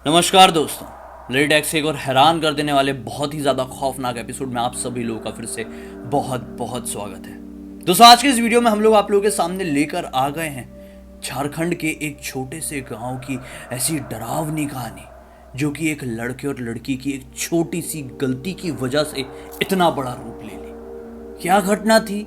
नमस्कार दोस्तों, late x एक और हैरान कर देने वाले बहुत ही ज़्यादा खौफनाक एपिसोड में आप सभी लोगों का फिर से बहुत बहुत स्वागत है। दोस्तों, आज के इस वीडियो में हम लोग आप लोगों के सामने लेकर आ गए हैं झारखंड के एक छोटे से गांव की ऐसी डरावनी कहानी, जो कि एक लड़के और लड़की की एक छोटी सी गलती की वजह से इतना बड़ा रूप ले ली। क्या घटना थी,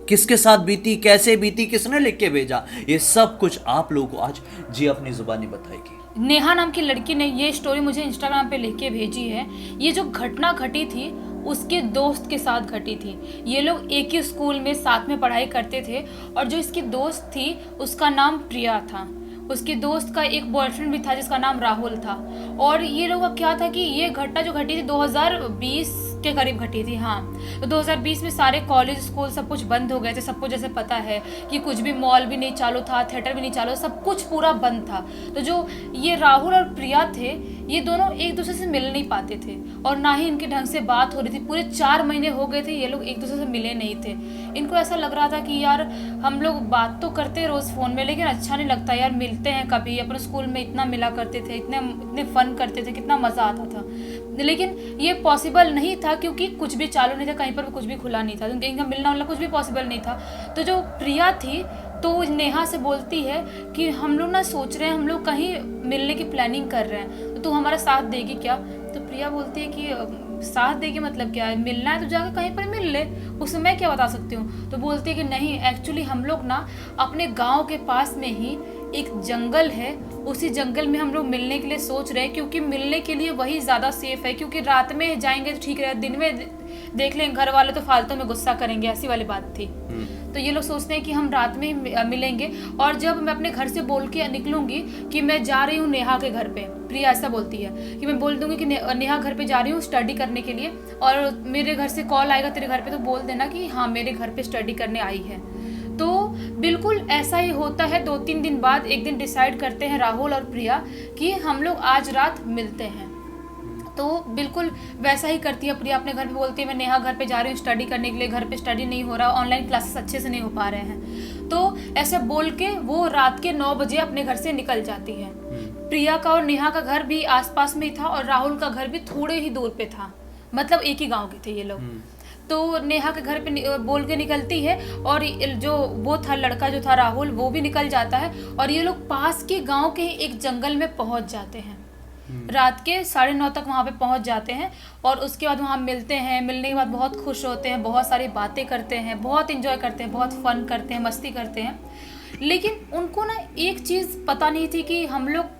किसके साथ बीती, कैसे बीती, किसने लिख के भेजा, ये सब कुछ आप लोगों को आज जी अपनी जुबानी बताएगी। नेहा नाम की लड़की ने ये स्टोरी मुझे इंस्टाग्राम पे लिख के भेजी है। ये जो घटना घटी थी उसके दोस्त के साथ घटी थी। ये लोग एक ही स्कूल में साथ में पढ़ाई करते थे और जो इसकी दोस्त थी उसका नाम प्रिया था। उसके दोस्त का एक बॉयफ्रेंड भी था जिसका नाम राहुल था। और ये लोग का क्या था कि ये घटना जो घटी थी 2020 के करीब घटी थी। हाँ, तो 2020 में सारे कॉलेज स्कूल सब कुछ बंद हो गए थे। सबको जैसे पता है कि कुछ भी मॉल भी नहीं चालू था, थिएटर भी नहीं चालू, सब कुछ पूरा बंद था। तो जो ये राहुल और प्रिया थे, ये दोनों एक दूसरे से मिल नहीं पाते थे और ना ही इनके ढंग से बात हो रही थी। पूरे 4 महीने हो गए थे ये लोग एक दूसरे से मिले नहीं थे। इनको ऐसा लग रहा था कि यार हम लोग बात तो करते रोज़ फ़ोन में, लेकिन अच्छा नहीं लगता यार, मिलते हैं कभी। अपने स्कूल में इतना मिला करते थे, इतने फन करते थे, कितना मज़ा आता था। लेकिन ये पॉसिबल नहीं था क्योंकि कुछ भी चालू नहीं था, कहीं पर भी कुछ भी खुला नहीं था, तो इनका मिलना उलना कुछ भी पॉसिबल नहीं था। तो जो प्रिया थी तो नेहा से बोलती है कि हम लोग ना सोच रहे हैं, हम लोग कहीं मिलने की प्लानिंग कर रहे हैं, तो तू हमारा साथ देगी क्या? तो प्रिया बोलती है कि साथ देगी मतलब क्या है, मिलना है तो जाकर कहीं पर मिल ले, उसमें मैं क्या बता सकती हूँ। तो बोलती है कि नहीं, एक्चुअली हम लोग ना अपने गाँव के पास में ही एक जंगल है, उसी जंगल में हम लोग मिलने के लिए सोच रहे हैं, क्योंकि मिलने के लिए वही ज़्यादा सेफ है। क्योंकि रात में जाएंगे तो ठीक है, दिन में देख लें घर वाले तो फालतू में गुस्सा करेंगे, ऐसी वाली बात थी। तो ये लोग सोचते हैं कि हम रात में ही मिलेंगे। और जब मैं अपने घर से बोल के निकलूंगी कि मैं जा रही हूँ नेहा के घर पे, प्रिया ऐसा बोलती है कि मैं बोल दूंगी कि नेहा घर पे जा रही हूँ स्टडी करने के लिए, और मेरे घर से कॉल आएगा तेरे घर पे तो बोल देना कि हाँ मेरे घर पे स्टडी करने आई है। तो बिल्कुल ऐसा ही होता है। 2-3 दिन बाद एक दिन डिसाइड करते हैं राहुल और प्रिया कि हम लोग आज रात मिलते हैं। तो बिल्कुल वैसा ही करती है प्रिया, अपने घर पे बोलती है मैं नेहा घर पे जा रही हूँ स्टडी करने के लिए, घर पे स्टडी नहीं हो रहा, ऑनलाइन क्लासेस अच्छे से नहीं हो पा रहे हैं। तो ऐसे बोल के वो रात के 9 बजे अपने घर से निकल जाती है। प्रिया का और नेहा का घर भी आसपास में ही था और राहुल का घर भी थोड़े ही दूर पे था, मतलब एक ही गाँव के थे ये लोग। तो नेहा के घर पे बोल के निकलती है और जो वो था लड़का जो था राहुल, वो भी निकल जाता है और ये लोग पास के गांव के एक जंगल में पहुंच जाते हैं। रात के 9:30 तक वहां पे पहुंच जाते हैं और उसके बाद वहां मिलते हैं। मिलने के बाद बहुत खुश होते हैं, बहुत सारी बातें करते हैं, बहुत इंजॉय करते हैं, बहुत फन करते हैं, मस्ती करते हैं। लेकिन उनको ना एक चीज़ पता नहीं थी कि हम लोग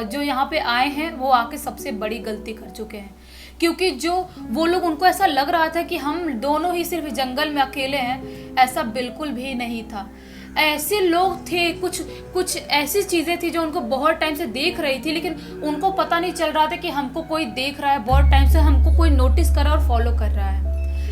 जो यहाँ पे आए हैं वो आके सबसे बड़ी गलती कर चुके हैं। क्योंकि जो वो लोग, उनको ऐसा लग रहा था कि हम दोनों ही सिर्फ जंगल में अकेले हैं, ऐसा बिल्कुल भी नहीं था। ऐसे लोग थे, कुछ ऐसी चीज़ें थी जो उनको बहुत टाइम से देख रही थी, लेकिन उनको पता नहीं चल रहा था कि हमको कोई देख रहा है, बहुत टाइम से हमको कोई नोटिस कर रहा है और फॉलो कर रहा है।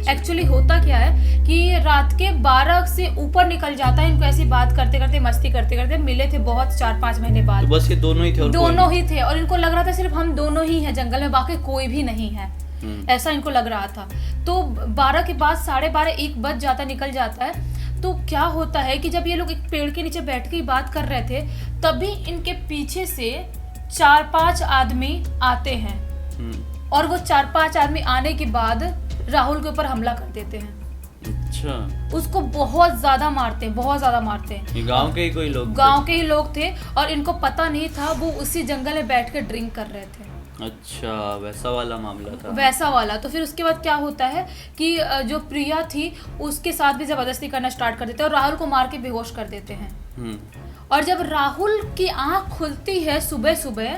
एक्चुअली होता क्या है कि रात के 12 से ऊपर निकल जाता है, इनको ऐसी बात करते करते, मस्ती करते करते मिले थे बहुत 4-5 महीने बाद। तो बस ये दोनों ही थे, और दोनों ही थे और इनको लग रहा था सिर्फ हम दोनों ही हैं जंगल में, बाकी कोई भी नहीं है, ऐसा इनको लग रहा था। तो 12 के बाद 12:30-1 बज जाता, निकल जाता है। तो क्या होता है कि जब ये लोग एक पेड़ के नीचे बैठ के बात कर रहे थे, तभी इनके पीछे से 4-5 आदमी आते हैं और वो 4-5 आदमी आने के बाद राहुल के ऊपर हमला कर देते हैं। अच्छा। उसको बहुत ज्यादा मारते हैं, बहुत ज्यादा मारते हैं। ये गांव के ही कोई लोग? गांव के ही लोग थे और इनको पता नहीं था, वो उसी जंगल में बैठ के ड्रिंक कर रहे थे। अच्छा, वैसा वाला मामला था। वैसा वाला। तो फिर उसके बाद क्या होता है कि जो प्रिया थी उसके साथ भी जबरदस्ती करना स्टार्ट कर देते हैं और राहुल को मार के बेहोश कर देते हैं। और जब राहुल की आंख खुलती है सुबह सुबह,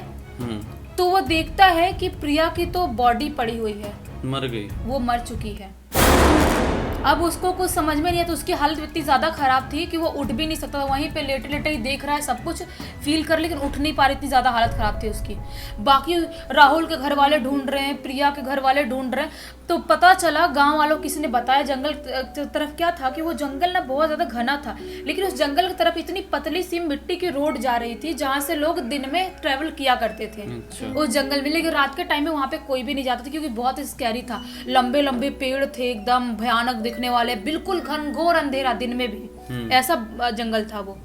तो वो देखता है कि प्रिया की तो बॉडी पड़ी हुई है, मर गई, वो मर चुकी है। अब उसको कुछ समझ में नहीं है, तो उसकी हालत इतनी ज़्यादा ख़राब थी कि वो उठ भी नहीं सकता था, वहीं पे लेटे लेटे ही देख रहा है, सब कुछ फील कर, लेकिन उठ नहीं पा रही, इतनी ज़्यादा हालत ख़राब थी उसकी। बाकी राहुल के घर वाले ढूंढ रहे हैं, प्रिया के घर वाले ढूंढ रहे हैं। तो पता चला गांव वालों किसी ने बताया, जंगल तरफ क्या था कि वो जंगल ना बहुत ज़्यादा घना था, लेकिन उस जंगल की तरफ इतनी पतली सी मिट्टी की रोड जा रही थी जहाँ से लोग दिन में ट्रेवल किया करते थे उस जंगल में। लेकिन रात के टाइम में वहाँ पे कोई भी नहीं जाता था क्योंकि बहुत स्कैरी था, लंबे लंबे पेड़ थे, एकदम भयानक दिखने वाले, बिल्कुल घनघोर अंधेरा दिन में भी, ऐसा जंगल था वो।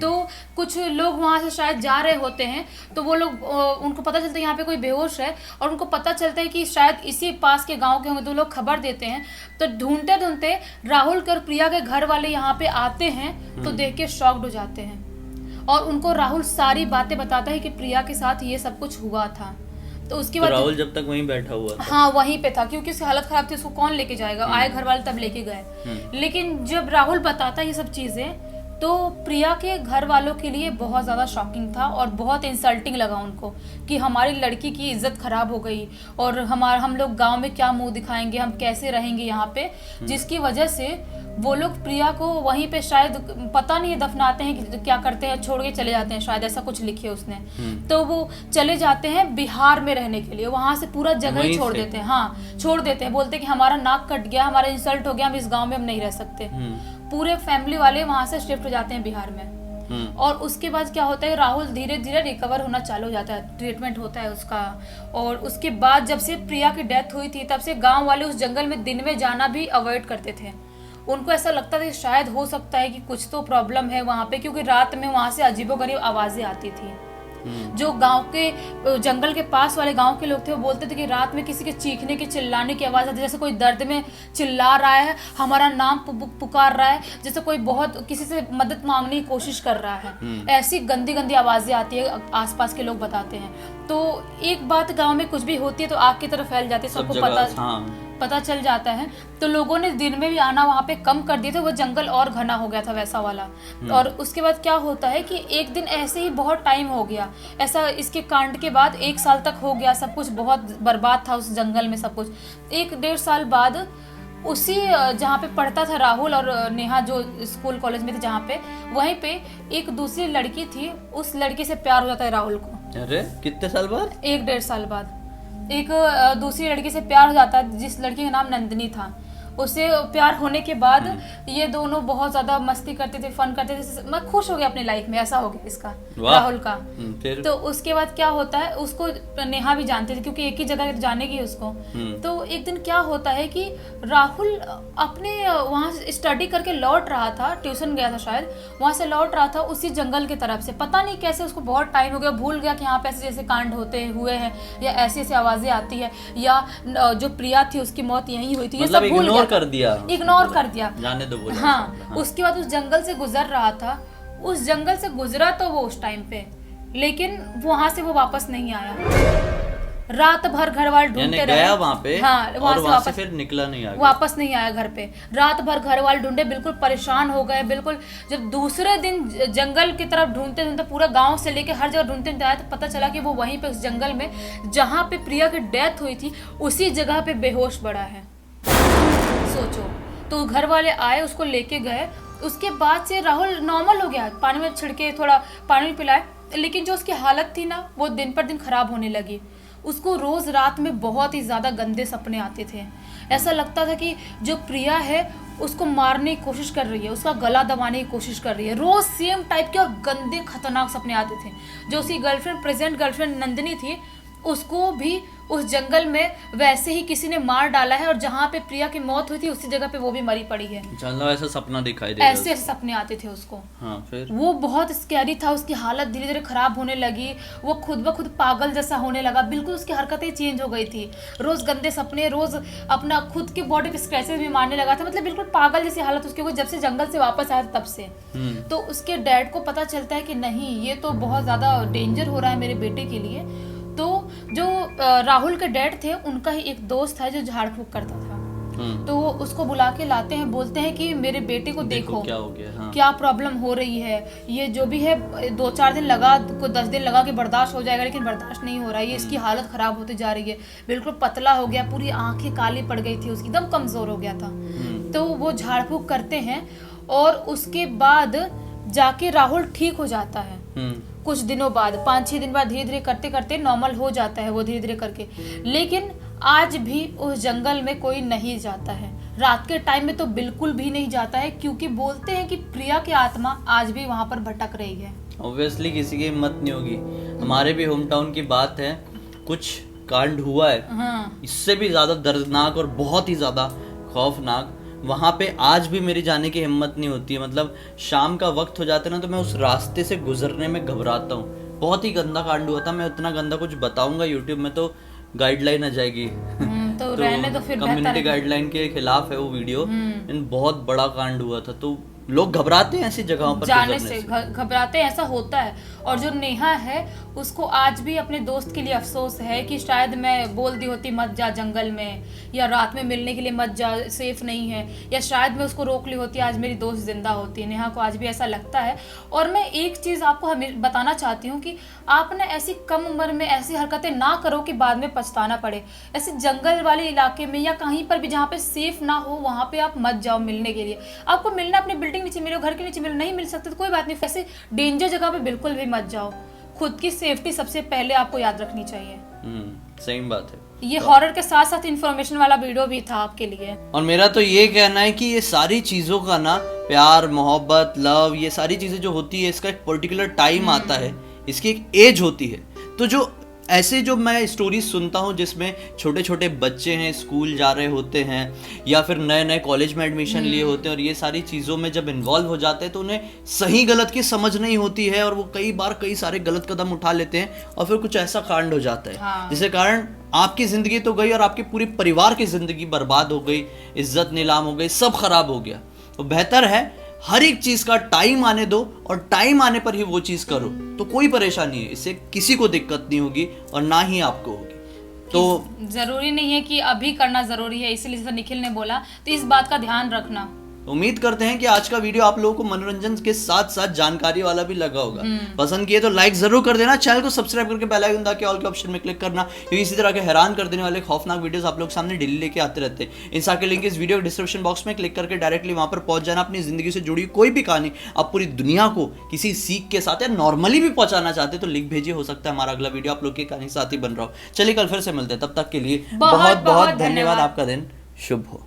तो कुछ लोग वहां से शायद जा रहे होते हैं, तो वो लोग उनको पता चलता है यहाँ पे कोई बेहोश है, और उनको पता चलता है कि शायद इसी पास के गांव के होंगे, तो लोग खबर देते हैं। तो ढूंढते ढूंढते राहुल और प्रिया के घर वाले यहाँ पे आते हैं, तो देख के शॉक्ड हो जाते हैं, और उनको राहुल सारी बातें बताता है कि प्रिया के साथ ये सब कुछ हुआ था। तो उसके बाद राहुल जब तक वहीं बैठा हुआ था, हाँ वहीं पे था, क्योंकि उसकी हालत खराब थी, उसको कौन लेके जाएगा, आए घर वाले तब लेके गए। लेकिन जब राहुल बताता ये सब चीजें, तो प्रिया के घर वालों के लिए बहुत ज़्यादा शॉकिंग था और बहुत इंसल्टिंग लगा उनको कि हमारी लड़की की इज्जत खराब हो गई, और हम लोग गांव में क्या मुंह दिखाएंगे, हम कैसे रहेंगे यहाँ पे, जिसकी वजह से वो लोग प्रिया को वहीं पे शायद पता नहीं दफनाते हैं कि क्या करते हैं, छोड़ के चले जाते हैं, शायद ऐसा कुछ लिखे उसने। तो वो चले जाते हैं बिहार में रहने के लिए, वहां से पूरा जगह ही छोड़ देते हैं। हाँ छोड़ देते हैं, बोलते हैं कि हमारा नाक कट गया, हमारा इंसल्ट हो गया, हम इस गाँव में हम नहीं रह सकते। पूरे फैमिली वाले वहां से शिफ्ट हो जाते हैं बिहार में। और उसके बाद क्या होता है, राहुल धीरे धीरे रिकवर होना चालू हो जाता है, ट्रीटमेंट होता है उसका। और उसके बाद जब से प्रिया की डेथ हुई थी, तब से गांव वाले उस जंगल में दिन में जाना भी अवॉइड करते थे। उनको ऐसा लगता था कि शायद हो सकता है कि कुछ तो प्रॉब्लम है वहाँ पे, क्योंकि रात में वहाँ से अजीबोगरीब आवाजें आती थी। जो गांव के जंगल के पास वाले गांव के लोग थे, वो बोलते थे कि रात में किसी के चीखने की चिल्लाने की आवाज आती है, जैसे कोई दर्द में चिल्ला रहा है, हमारा नाम पुकार रहा है, जैसे कोई बहुत किसी से मदद मांगने की कोशिश कर रहा है। ऐसी गंदी गंदी आवाजें आती है, आसपास के लोग बताते हैं। तो एक बात, गांव में कुछ भी होती है तो आग की तरफ फैल जाती है, सबको पता चल जाता है। तो लोगों ने दिन में भी आना वहाँ पे कम कर दिए थे, वो जंगल और घना हो गया था वैसा वाला। और उसके बाद क्या होता है कि एक दिन ऐसे ही बहुत टाइम हो गया ऐसा, इसके कांड के बाद 1 साल तक हो गया, सब कुछ बहुत बर्बाद था उस जंगल में सब कुछ। 1-1.5 साल बाद उसी जहाँ पे पढ़ता था राहुल और नेहा, जो स्कूल कॉलेज में थे जहाँ पे, वहीं पे एक दूसरी लड़की थी, उस लड़की से प्यार हो जाता है राहुल को। अरे कितने साल बाद? 1-1.5 साल बाद एक दूसरी लड़की से प्यार हो जाता है, जिस लड़की का नाम नंदिनी था। उससे प्यार होने के बाद ये दोनों बहुत ज्यादा मस्ती करते थे, फन करते थे, मैं खुश हो गया अपनी लाइफ में, ऐसा हो गया इसका राहुल का। तो उसके बाद क्या होता है, उसको नेहा भी जानते थे क्योंकि एक ही जगह जाने की उसको। तो एक दिन क्या होता है कि राहुल अपने वहां से स्टडी करके लौट रहा था, ट्यूशन गया था शायद, वहां से लौट रहा था उसी जंगल की तरफ से। पता नहीं कैसे उसको बहुत टाइम हो गया, भूल गया कि यहाँ पे ऐसे जैसे कांड होते हुए हैं, या ऐसी ऐसी आवाजें आती है, या जो प्रिया थी उसकी मौत यहीं हुई थी, ये सब भूल इग्नोर कर दिया, जाने दो बोला। हाँ, उसके बाद उस जंगल से गुजर रहा था, उस जंगल से गुजरा तो वो उस टाइम पे, लेकिन वहां से वो वापस नहीं आया। रात भर घर वाले ढूंढते रहे वहां पे, हाँ, वहां से फिर निकला नहीं आया, वापस नहीं आया घर पे। रात भर घर वाले ढूंढे, बिल्कुल परेशान हो गए, बिल्कुल। जब दूसरे दिन जंगल की तरफ ढूंढते ढूंढते पूरा गांव से लेके हर जगह ढूंढते ढूंढते आया, तो पता चला कि वो वहीं पे उस जंगल में जहाँ पे प्रिया की डेथ हुई थी, उसी जगह पे बेहोश पड़ा है। सोचो। तो घर वाले आए, उसको लेके गए। उसके बाद से राहुल नॉर्मल हो गया, पानी में छिड़के, थोड़ा पानी में पिलाए, लेकिन जो उसकी हालत थी ना, वो दिन पर दिन खराब होने लगी। उसको रोज रात में बहुत ही ज्यादा गंदे सपने आते थे। ऐसा लगता था कि जो प्रिया है उसको मारने की कोशिश कर रही है, उसका गला दबाने की कोशिश कर रही है। रोज सेम टाइप के और गंदे खतरनाक सपने आते थे। जो उसकी गर्लफ्रेंड, प्रेजेंट गर्लफ्रेंड नंदिनी थी, उसको भी उस जंगल में वैसे ही किसी ने मार डाला है, और जहाँ पे प्रिया की मौत हुई थी उसी जगह पे वो भी मरी पड़ी है। ऐसा सपना दिखाई दे, ऐसे सपने आते थे उसको। हाँ, फिर वो बहुत स्कैरी था। उसकी हालत धीरे धीरे खराब होने लगी, वो खुद ब खुद पागल जैसा होने लगा, बिल्कुल उसकी हरकतें चेंज हो गई थी। रोज गंदे सपने, रोज अपना खुद के बॉडी पे स्क्रैचेस भी मारने लगा था, मतलब बिल्कुल पागल जैसी हालत उसकी हुई जब से जंगल से वापस आया तब से। तो उसके डैड को पता चलता है कि नहीं, ये तो बहुत ज्यादा डेंजर हो रहा है मेरे बेटे के लिए। तो जो राहुल के डैड थे, उनका ही एक दोस्त है जो झाड़ फूक करता था। तो वो उसको बुला के लाते हैं, बोलते हैं कि मेरे बेटे को देखो क्या हो गया, हाँ। क्या प्रॉब्लम हो रही है, ये जो भी है 2-4 दिन लगा, 10 दिन लगा के बर्दाश्त हो जाएगा, लेकिन बर्दाश्त नहीं हो रहा है, ये इसकी हालत खराब होती जा रही है, बिल्कुल पतला हो गया, पूरी आंखें काली पड़ गई थी उसकी, एकदम कमजोर हो गया था। तो वो झाड़ फूक करते हैं, और उसके बाद जाके राहुल ठीक हो जाता है। कुछ दिनों बाद, 5-6 दिन बाद, धीरे धीरे करते करते नॉर्मल हो जाता है वो, धीरे धीरे करके। लेकिन आज भी उस जंगल में कोई नहीं जाता है, रात के टाइम में तो बिल्कुल भी नहीं जाता है, क्योंकि बोलते हैं कि प्रिया की आत्मा आज भी वहां पर भटक रही है। ऑब्वियसली किसी की हिम्मत नहीं होगी। हमारे भी होम टाउन की बात है, कुछ कांड हुआ है, हाँ। इससे भी ज्यादा दर्दनाक और बहुत ही ज्यादा खौफनाक, वहाँ पे आज भी मेरी जाने की हिम्मत नहीं होती है। मतलब शाम का वक्त हो जाता है ना तो मैं उस रास्ते से गुजरने में घबराता हूँ। बहुत ही गंदा कांड हुआ था। मैं उतना गंदा कुछ बताऊंगा यूट्यूब में तो गाइडलाइन आ जाएगी। तो रहने दो फिर, कम्युनिटी बेहतर है। गाइडलाइन के खिलाफ है वो वीडियो। बहुत बड़ा कांड हुआ था तो लोग घबराते हैं ऐसी जगहों पर जाने गुजरने से घबराते हैं, ऐसा होता है। और जो नेहा है उसको आज भी अपने दोस्त के लिए अफसोस है कि शायद मैं बोल दी होती मत जा जंगल में, या रात में मिलने के लिए मत जा, सेफ नहीं है, या शायद मैं उसको रोक ली होती, आज मेरी दोस्त जिंदा होती। नेहा को आज भी ऐसा लगता है। और मैं एक चीज़ आपको हमें बताना चाहती हूँ कि आप ना ऐसी कम उम्र में ऐसी हरकतें ना करो कि बाद में पछताना पड़े। ऐसे जंगल वाले इलाके में या कहीं पर भी जहाँ पे सेफ ना हो वहाँ पे आप मत जाओ मिलने के लिए। आपको मिलना अपने बिल्डिंग नीचे मिलो, घर के नीचे मिलो, नहीं मिल सकते तो कोई बात नहीं। ऐसे डेंजर जगह पे बिल्कुल भी मत जाओ। खुद की सेफ्टी सबसे पहले आपको याद रखनी चाहिए। सही बात है। ये हॉरर के साथ साथ इन्फॉर्मेशन वाला वीडियो भी था आपके लिए। और मेरा तो ये कहना है कि ये सारी चीज़ों का ना प्यार, मोहब्बत, लव, ये सारी चीज़ें जो होती है इसका एक पर्टिकुलर टाइम आता है, इसकी एक एज होती है। तो जो ऐसे जो मैं स्टोरी सुनता हूँ जिसमें छोटे छोटे बच्चे हैं, स्कूल जा रहे होते हैं या फिर नए नए कॉलेज में एडमिशन लिए होते हैं और ये सारी चीज़ों में जब इन्वॉल्व हो जाते हैं तो उन्हें सही गलत की समझ नहीं होती है और वो कई बार कई सारे गलत कदम उठा लेते हैं और फिर कुछ ऐसा कांड हो जाता है। हाँ। जिसके कारण आपकी ज़िंदगी तो गई और आपके पूरे परिवार की ज़िंदगी बर्बाद हो गई, इज्जत नीलाम हो गई, सब खराब हो गया। तो बेहतर है हर एक चीज का टाइम आने दो और टाइम आने पर ही वो चीज करो, तो कोई परेशानी है, इससे किसी को दिक्कत नहीं होगी और ना ही आपको होगी। तो जरूरी नहीं है कि अभी करना जरूरी है, इसलिए जैसा निखिल ने बोला, तो इस बात का ध्यान रखना। उम्मीद करते हैं कि आज का वीडियो आप लोगों को मनोरंजन के साथ साथ जानकारी वाला भी लगा होगा। पसंद किए तो लाइक जरूर कर देना, चैनल को सब्सक्राइब करके बेल आइकन दबा के ऑल के ऑप्शन में क्लिक करना, क्योंकि इसी तरह के हैरान कर देने वाले खौफनाक वीडियोस आप लोग सामने डेली लेके आते रहते हैं। इन सारे लिंक इस वीडियो के डिस्क्रिप्शन बॉक्स में क्लिक करके डायरेक्टली वहां पर पहुंच जाना। अपनी जिंदगी से जुड़ी कोई भी कहानी आप पूरी दुनिया को किसी सीख के साथ या नॉर्मली भी पहुंचाना चाहते तो लिंक भेजिए, हो सकता है हमारा अगला वीडियो आप लोग की कहानी साथ ही बन रहा हो। चलिए कल फिर से मिलते हैं, तब तक के लिए बहुत बहुत धन्यवाद। आपका दिन शुभ हो।